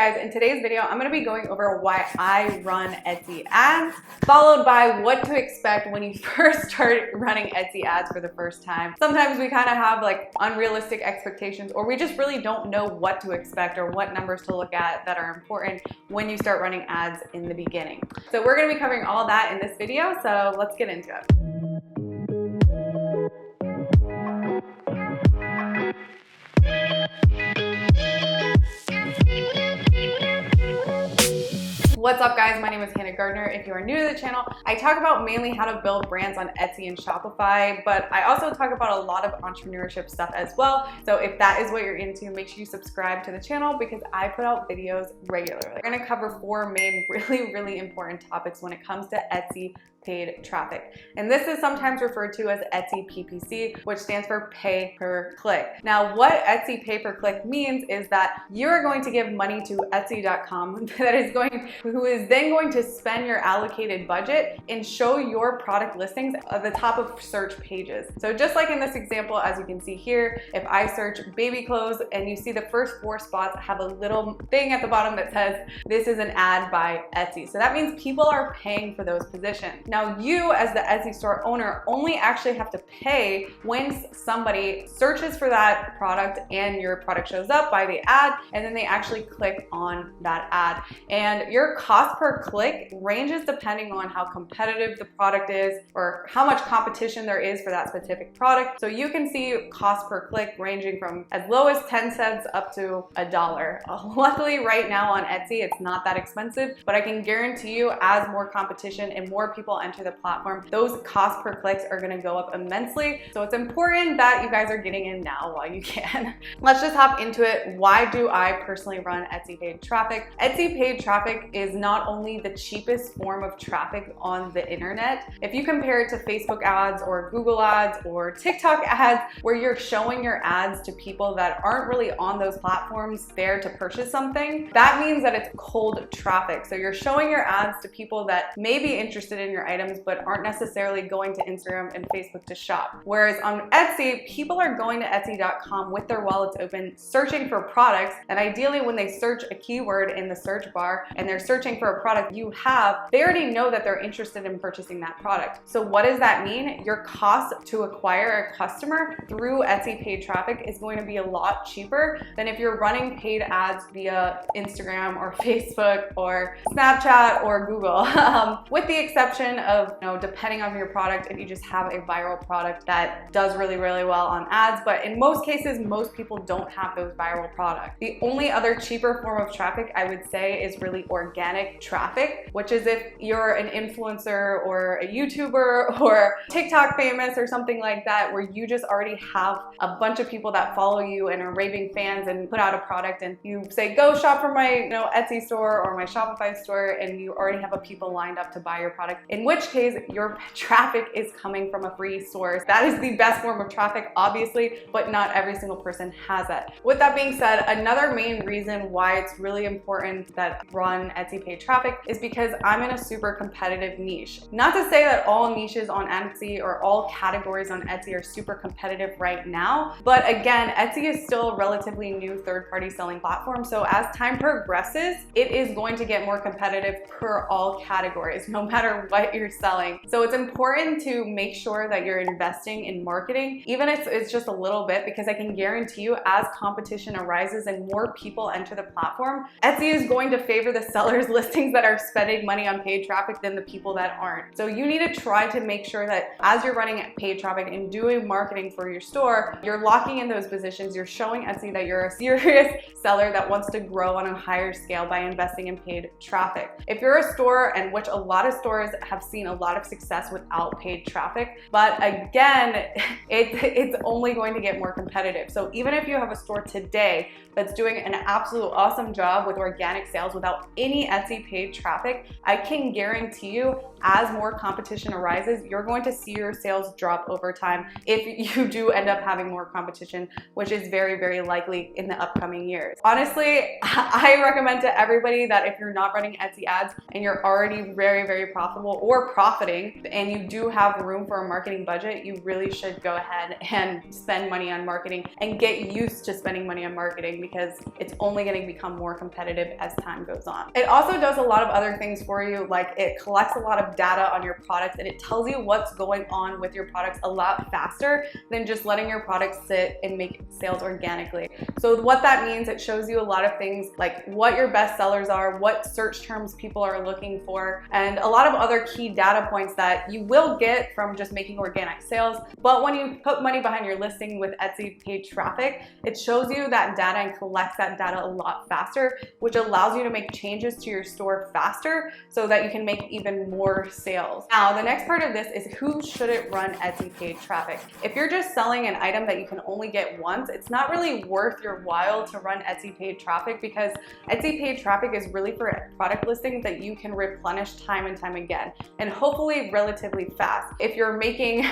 guys, in today's video, I'm going to be going over why I run Etsy ads, followed by what to expect when you first start running Etsy ads for the first time. Sometimes we kind of have like unrealistic expectations, or we just really don't know what to expect or what numbers to look at that are important when you start running ads in the beginning. So we're going to be covering all that in this video, so let's get into it. What's up guys, my name is Hannah Gardner. If you are new to the channel, I talk about mainly how to build brands on Etsy and Shopify, but I also talk about a lot of entrepreneurship stuff as well. So if that is what you're into, make sure you subscribe to the channel because I put out videos regularly. We're gonna cover four main really important topics when it comes to Etsy paid traffic. And this is sometimes referred to as Etsy PPC, which stands for pay per click. Now, what Etsy pay per click means is that you're going to give money to Etsy.com who is then going to spend your allocated budget and show your product listings at the top of search pages. So just like in this example, as you can see here, if I search baby clothes and you see the first 4 spots have a little thing at the bottom that says, this is an ad by Etsy. So that means people are paying for those positions. Now you as the Etsy store owner only actually have to pay when somebody searches for that product and your product shows up by the ad, and then they actually click on that ad. And your cost per click ranges depending on how competitive the product is or how much competition there is for that specific product. So you can see cost per click ranging from as low as 10 cents up to $1. Luckily right now on Etsy, it's not that expensive, but I can guarantee you as more competition and more people enter the platform, those cost per clicks are gonna go up immensely. So it's important that you guys are getting in now while you can. Let's just hop into it. Why do I personally run Etsy paid traffic? Etsy paid traffic is not only the cheapest form of traffic on the internet. If you compare it to Facebook ads or Google ads or TikTok ads, where you're showing your ads to people that aren't really on those platforms there to purchase something, that means that it's cold traffic. So you're showing your ads to people that may be interested in your items but aren't necessarily going to Instagram and Facebook to shop. Whereas on Etsy, people are going to Etsy.com with their wallets open, searching for products, and ideally when they search a keyword in the search bar and they're searching for a product you have, they already know that they're interested in purchasing that product. So what does that mean? Your cost to acquire a customer through Etsy paid traffic is going to be a lot cheaper than if you're running paid ads via Instagram or Facebook or Snapchat or Google. With the exception of, depending on your product, if you just have a viral product that does really well on ads, but in most cases, most people don't have those viral products. The only other cheaper form of traffic I would say is really organic traffic, which is if you're an influencer or a YouTuber or TikTok famous or something like that, where you just already have a bunch of people that follow you and are raving fans and put out a product and you say, go shop from my Etsy store or my Shopify store, and you already have people lined up to buy your product, in which case your traffic is coming from a free source. That is the best form of traffic, obviously, but not every single person has that. With that being said, another main reason why it's really important that I run Etsy paid traffic is because I'm in a super competitive niche. Not to say that all niches on Etsy or all categories on Etsy are super competitive right now, but again, Etsy is still a relatively new third-party selling platform. So as time progresses, it is going to get more competitive per all categories, no matter what you're selling. So it's important to make sure that you're investing in marketing, even if it's just a little bit, because I can guarantee you as competition arises and more people enter the platform, Etsy is going to favor the sellers listings that are spending money on paid traffic than the people that aren't. So you need to try to make sure that as you're running paid traffic and doing marketing for your store, you're locking in those positions. You're showing Etsy that you're a serious seller that wants to grow on a higher scale by investing in paid traffic. If you're a store, and which a lot of stores have seen a lot of success without paid traffic, but again, it's only going to get more competitive. So even if you have a store today that's doing an absolute awesome job with organic sales without any Etsy paid traffic, I can guarantee you as more competition arises, you're going to see your sales drop over time if you do end up having more competition, which is very likely in the upcoming years. Honestly, I recommend to everybody that if you're not running Etsy ads and you're already very profitable, or you're profiting and you do have room for a marketing budget, you really should go ahead and spend money on marketing and get used to spending money on marketing, because it's only going to become more competitive as time goes on. It also does a lot of other things for you, like it collects a lot of data on your products and it tells you what's going on with your products a lot faster than just letting your products sit and make sales organically. So what that means, it shows you a lot of things like what your best sellers are, what search terms people are looking for, and a lot of other key data points that you will get from just making organic sales. But when you put money behind your listing with Etsy paid traffic, it shows you that data and collects that data a lot faster, which allows you to make changes to your store faster so that you can make even more sales. Now, the next part of this is who shouldn't run Etsy paid traffic. If you're just selling an item that you can only get once, it's not really worth your while to run Etsy paid traffic, because Etsy paid traffic is really for product listings that you can replenish time and time again, and hopefully relatively fast. If you're making,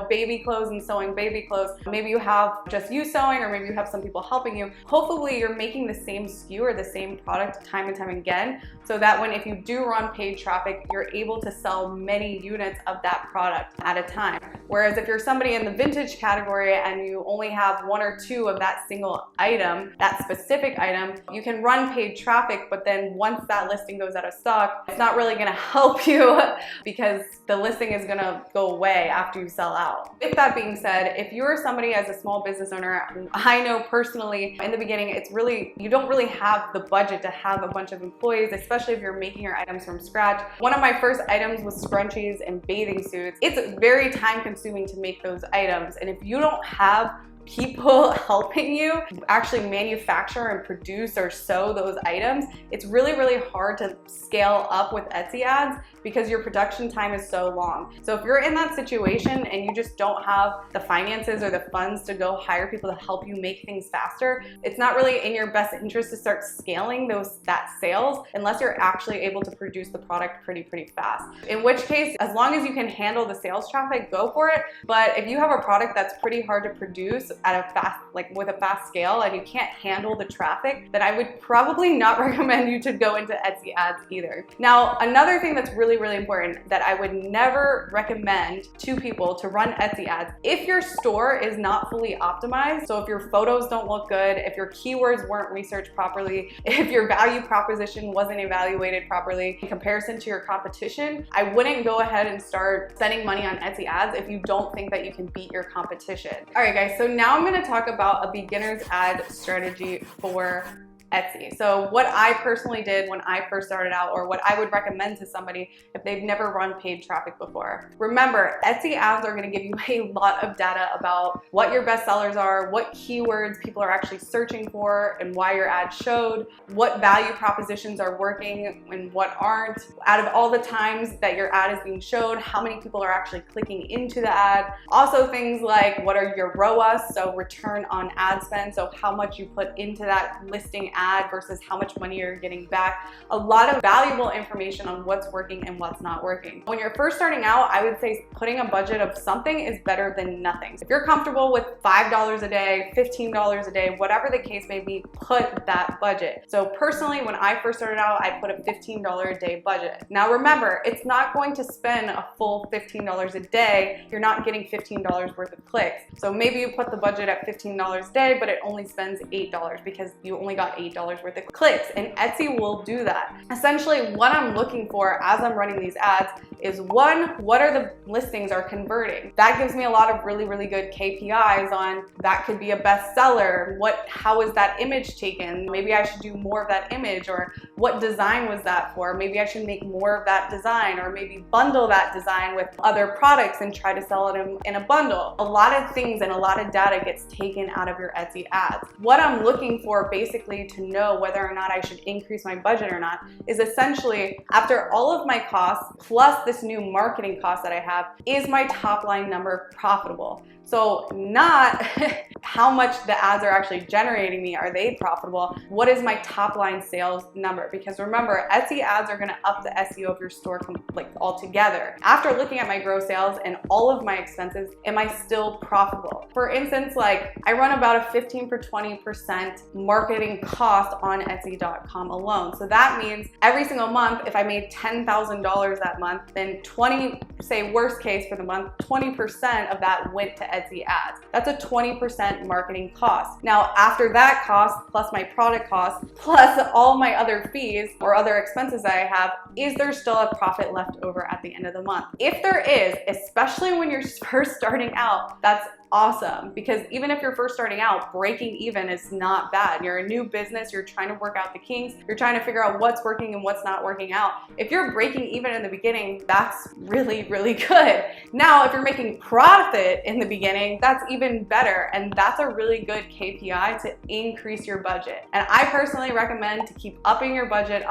baby clothes and sewing baby clothes, maybe you have just you sewing, or maybe you have some people helping you. Hopefully you're making the same SKU or the same product time and time again, so that if you do run paid traffic, you're able to sell many units of that product at a time. Whereas if you're somebody in the vintage category and you only have one or two of that single item, that specific item, you can run paid traffic, but then once that listing goes out of stock, it's not really gonna help you because the listing is gonna go away after you sell out. With that being said, if you're somebody as a small business owner, I know personally in the beginning, you don't really have the budget to have a bunch of employees, especially if you're making your items from scratch. One of my first items was scrunchies and bathing suits. It's very time consuming to make those items, and if you don't have people helping you actually manufacture and produce or sew those items, it's really, really hard to scale up with Etsy ads because your production time is so long. So if you're in that situation and you just don't have the finances or the funds to go hire people to help you make things faster, it's not really in your best interest to start scaling that sales unless you're actually able to produce the product pretty fast. In which case, as long as you can handle the sales traffic, go for it. But if you have a product that's pretty hard to produce with a fast scale and you can't handle the traffic, then I would probably not recommend you to go into Etsy ads either. Now, another thing that's really, really important that I would never recommend to people to run Etsy ads, if your store is not fully optimized, so if your photos don't look good, if your keywords weren't researched properly, if your value proposition wasn't evaluated properly in comparison to your competition, I wouldn't go ahead and start spending money on Etsy ads if you don't think that you can beat your competition. All right, guys, so now I'm going to talk about a beginner's ad strategy for Etsy. So what I personally did when I first started out, or what I would recommend to somebody if they've never run paid traffic before. Remember, Etsy ads are going to give you a lot of data about what your best sellers are, what keywords people are actually searching for, and why your ad showed, what value propositions are working and what aren't. Out of all the times that your ad is being showed, how many people are actually clicking into the ad. Also things like what are your ROAS, so return on ad spend, so how much you put into that listing ad versus how much money you're getting back. A lot of valuable information on what's working and what's not working. When you're first starting out, I would say putting a budget of something is better than nothing. If you're comfortable with $5 a day, $15 a day, whatever the case may be, put that budget. So personally, when I first started out, I put a $15 a day budget. Now remember, it's not going to spend a full $15 a day. You're not getting $15 worth of clicks. So maybe you put the budget at $15 a day, but it only spends $8 because you only got $8 worth of clicks, and Etsy will do that. Essentially, what I'm looking for as I'm running these ads is one, what are the listings are converting? That gives me a lot of really, really good KPIs on that could be a bestseller. How is that image taken? Maybe I should do more of that image, or what design was that for? Maybe I should make more of that design, or maybe bundle that design with other products and try to sell it in a bundle. A lot of things and a lot of data gets taken out of your Etsy ads. What I'm looking for basically to know whether or not I should increase my budget or not is essentially, after all of my costs plus this new marketing cost that I have, is my top line number profitable? So not how much the ads are actually generating me, are they profitable? What is my top line sales number? Because remember, Etsy ads are gonna up the SEO of your store like altogether. After looking at my gross sales and all of my expenses, am I still profitable? For instance, like I run about a 15 to 20% marketing cost on Etsy.com alone. So that means every single month, if I made $10,000 that month, then 20, say worst case for the month, 20% of that went to Etsy ads. That's a 20% marketing cost. Now, after that cost, plus my product cost, plus all my other fees or other expenses that I have, is there still a profit left over at the end of the month? If there is, especially when you're first starting out, that's awesome, because even if you're first starting out, breaking even is not bad. You're a new business, you're trying to work out the kinks, you're trying to figure out what's working and what's not working out. If you're breaking even in the beginning, that's really, really good. Now, if you're making profit in the beginning, that's even better, and that's a really good KPI to increase your budget. And I personally recommend to keep upping your budget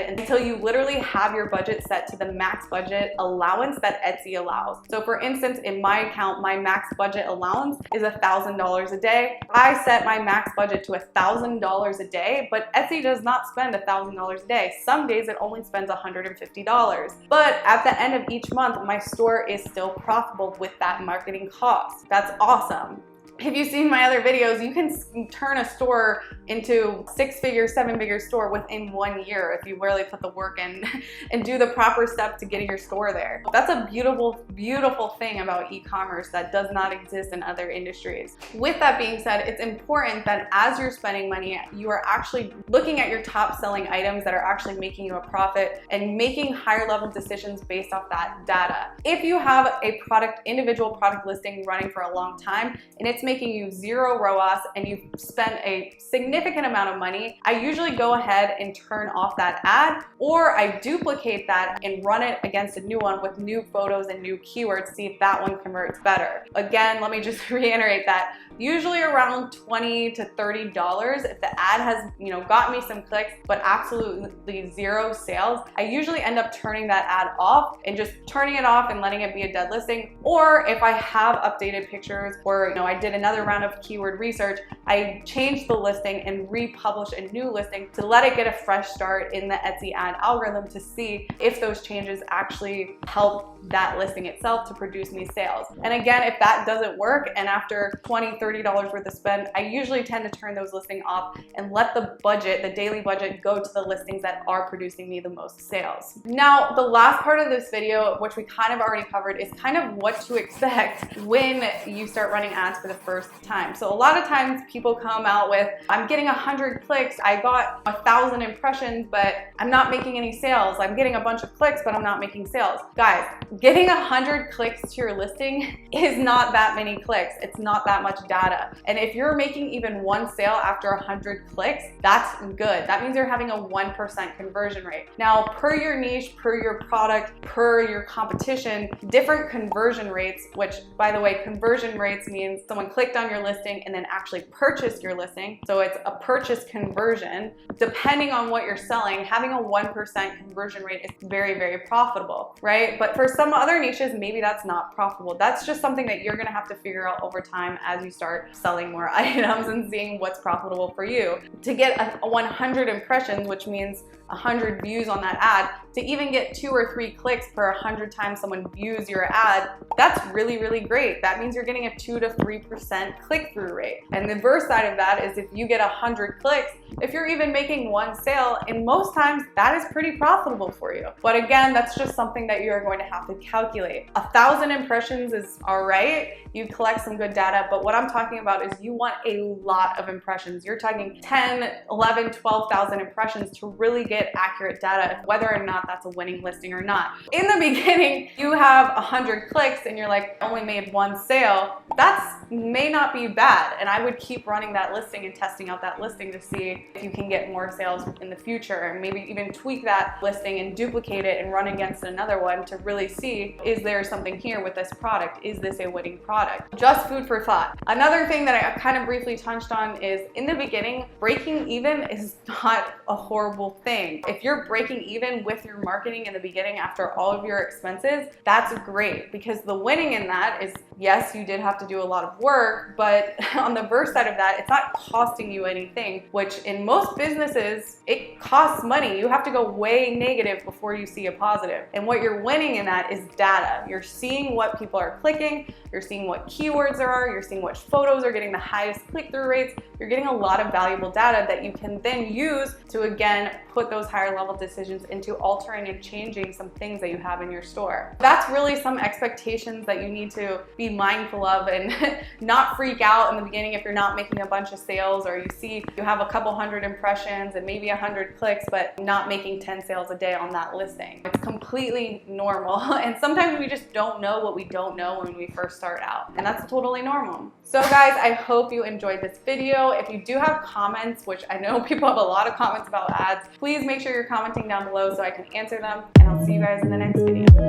until you literally have your budget set to the max budget allowance that Etsy allows. So for instance, in my account, my max budget allowance is $1,000 a day. I set my max budget to $1,000 a day, but Etsy does not spend $1,000 a day. Some days it only spends $150. But at the end of each month, my store is still profitable with that marketing cost. That's awesome. If you've seen my other videos, you can turn a store into 6-figure, 7-figure store within 1 year if you really put the work in and do the proper steps to getting your store there. That's a beautiful, beautiful thing about e-commerce that does not exist in other industries. With that being said, it's important that as you're spending money, you are actually looking at your top selling items that are actually making you a profit and making higher level decisions based off that data. If you have a individual product listing running for a long time and it's making you 0 ROAS and you've spent a significant amount of money, I usually go ahead and turn off that ad, or I duplicate that and run it against a new one with new photos and new keywords, see if that one converts better. Again, let me just reiterate that usually around $20 to $30. If the ad has, got me some clicks, but absolutely 0 sales, I usually end up turning that ad off and just turning it off and letting it be a dead listing. Or if I have updated pictures or, I did another round of keyword research, I changed the listing and republish a new listing to let it get a fresh start in the Etsy ad algorithm to see if those changes actually help that listing itself to produce me sales. And again, if that doesn't work and after $20, $30 worth of spend, I usually tend to turn those listings off and let the budget, the daily budget, go to the listings that are producing me the most sales. Now, the last part of this video, which we kind of already covered, is kind of what to expect when you start running ads for the first time. So a lot of times people come out with, I'm getting 100 clicks, I got 1,000 impressions, but I'm not making any sales. I'm getting a bunch of clicks, but I'm not making sales. Guys, getting 100 clicks to your listing is not that many clicks. It's not that much data. And if you're making even 1 sale after 100 clicks, that's good. That means you're having a 1% conversion rate. Now, per your niche, per your product, per your competition, different conversion rates, which by the way, conversion rates means someone clicked on your listing and then actually purchased your listing. So it's a purchase conversion. Depending on what you're selling, having a 1% conversion rate is very, very profitable, right? But for some other niches, maybe that's not profitable. That's just something that you're gonna have to figure out over time as you start selling more items and seeing what's profitable for you. To get a 100 impressions, which means 100 views on that ad, to even get 2 or 3 clicks per 100 times someone views your ad, that's really, really great. That means you're getting a 2 to 3% click-through rate. And the reverse side of that is if you get 100 clicks, if you're even making 1 sale, and most times that is pretty profitable for you. But again, that's just something that you're going to have to calculate. 1,000 impressions is all right. You collect some good data, but what I'm talking about is you want a lot of impressions. You're talking 10, 11, 12,000 impressions to really get accurate data, whether or not that's a winning listing or not. In the beginning, you have 100 clicks and you're like, only made 1 sale. That may not be bad. And I would keep running that listing and testing out that listing to see if you can get more sales in the future, and maybe even tweak that listing and duplicate it and run against another one to really see, is there something here with this product? Is this a winning product? Just food for thought. Another thing that I kind of briefly touched on is in the beginning, breaking even is not a horrible thing. thing. If you're breaking even with your marketing in the beginning after all of your expenses, that's great, because the winning in that is, yes, you did have to do a lot of work, but on the verse side of that, it's not costing you anything, which in most businesses, it costs money. You have to go way negative before you see a positive. And what you're winning in that is data. You're seeing what people are clicking, you're seeing what keywords there are, you're seeing which photos are getting the highest click-through rates. You're getting a lot of valuable data that you can then use to, again, put those higher level decisions into altering and changing some things that you have in your store. That's really some expectations that you need to be mindful of and not freak out in the beginning if you're not making a bunch of sales, or you see you have a couple hundred impressions and maybe 100 clicks, but not making 10 sales a day on that listing. It's completely normal. And sometimes we just don't know what we don't know when we first start out. And that's totally normal. So guys, I hope you enjoyed this video. If you do have comments, which I know people have a lot of comments about ads, please make sure you're commenting down below so I can answer them. And I'll see you guys in the next video.